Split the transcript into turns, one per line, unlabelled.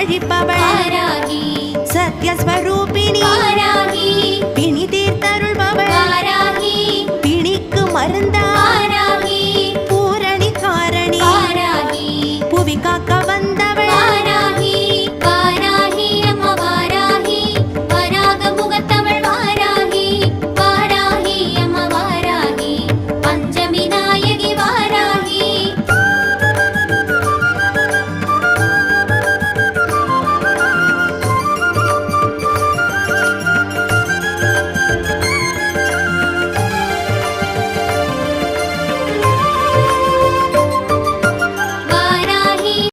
அழிப்பவள் சத்யஸ்வரூபிணி பிணி தீர்த்தருள்பவள் பிணிக்கு மருந்தாய் பூரணி காரணி புவி காக்க வந்த